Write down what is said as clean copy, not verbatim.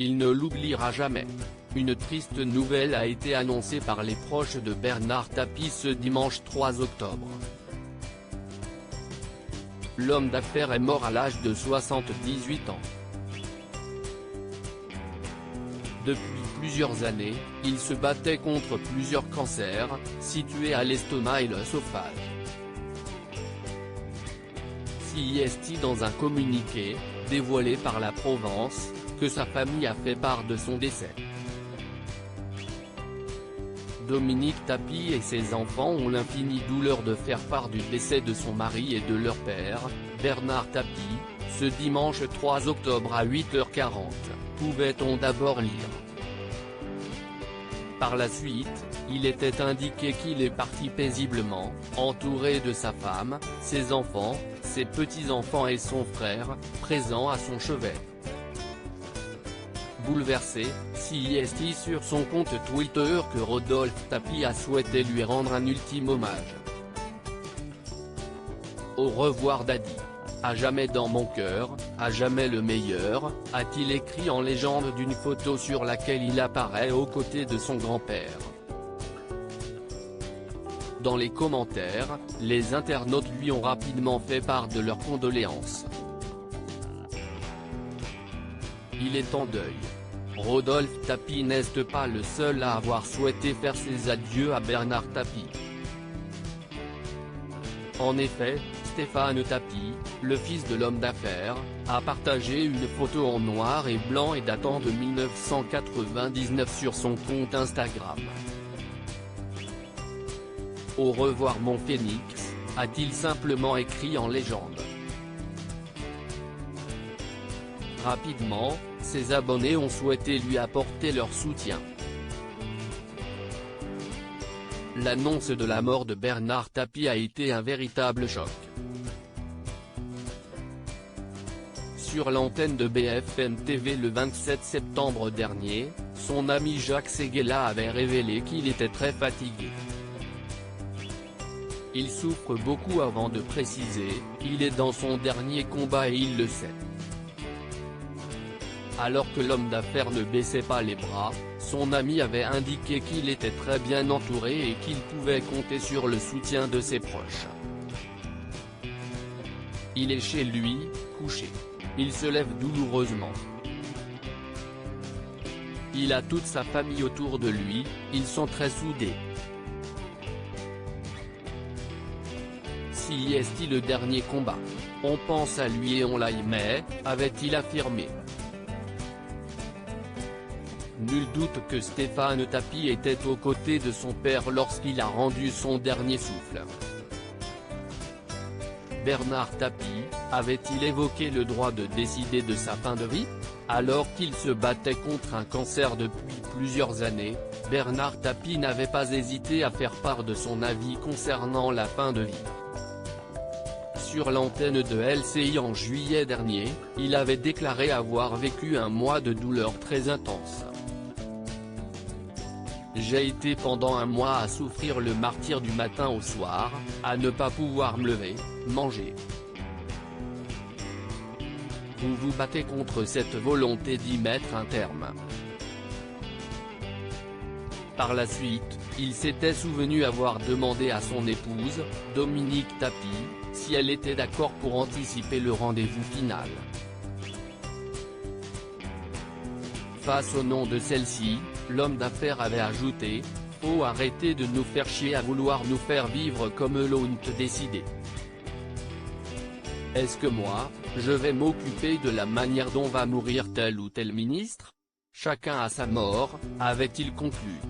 Il ne l'oubliera jamais. Une triste nouvelle a été annoncée par les proches de Bernard Tapie ce dimanche 3 octobre. L'homme d'affaires est mort à l'âge de 78 ans. Depuis plusieurs années, il se battait contre plusieurs cancers, situés à l'estomac et l'œsophage. CIST dans un communiqué, dévoilé par la Provence, que sa famille a fait part de son décès. Dominique Tapie et ses enfants ont l'infinie douleur de faire part du décès de son mari et de leur père, Bernard Tapie, ce dimanche 3 octobre à 8h40, pouvait-on d'abord lire. Par la suite, il était indiqué qu'il est parti paisiblement, entouré de sa femme, ses enfants, ses petits-enfants et son frère, présents à son chevet. Bouleversé, CIST sur son compte Twitter que Rodolphe Tapie a souhaité lui rendre un ultime hommage. Au revoir Daddy. À jamais dans mon cœur, à jamais le meilleur, a-t-il écrit en légende d'une photo sur laquelle il apparaît aux côtés de son grand-père. Dans les commentaires, les internautes lui ont rapidement fait part de leurs condoléances. Il est en deuil. Rodolphe Tapie n'est pas le seul à avoir souhaité faire ses adieux à Bernard Tapie. En effet, Stéphane Tapie, le fils de l'homme d'affaires, a partagé une photo en noir et blanc et datant de 1999 sur son compte Instagram. Au revoir mon phénix, a-t-il simplement écrit en légende. Rapidement, ses abonnés ont souhaité lui apporter leur soutien. L'annonce de la mort de Bernard Tapie a été un véritable choc. Sur l'antenne de BFM TV le 27 septembre dernier, son ami Jacques Séguéla avait révélé qu'il était très fatigué. Il souffre beaucoup avant de préciser, il est dans son dernier combat et il le sait. Alors que l'homme d'affaires ne baissait pas les bras, son ami avait indiqué qu'il était très bien entouré et qu'il pouvait compter sur le soutien de ses proches. Il est chez lui, couché. Il se lève douloureusement. Il a toute sa famille autour de lui, ils sont très soudés. CIST le dernier combat. On pense à lui et on l'aimait, avait-il affirmé. Nul doute que Stéphane Tapie était aux côtés de son père lorsqu'il a rendu son dernier souffle. Bernard Tapie, avait-il évoqué le droit de décider de sa fin de vie? Alors qu'il se battait contre un cancer depuis plusieurs années, Bernard Tapie n'avait pas hésité à faire part de son avis concernant la fin de vie. Sur l'antenne de LCI en juillet dernier, il avait déclaré avoir vécu un mois de douleur très intense. J'ai été pendant un mois à souffrir le martyre du matin au soir, à ne pas pouvoir me lever, manger. Vous vous battez contre cette volonté d'y mettre un terme. Par la suite, il s'était souvenu avoir demandé à son épouse, Dominique Tapie, si elle était d'accord pour anticiper le rendez-vous final. Face au nom de celle-ci, l'homme d'affaires avait ajouté « Faut arrêter de nous faire chier à vouloir nous faire vivre comme l'ont décidé. Est-ce que moi, je vais m'occuper de la manière dont va mourir tel ou tel ministre? Chacun a sa mort », avait-il conclu.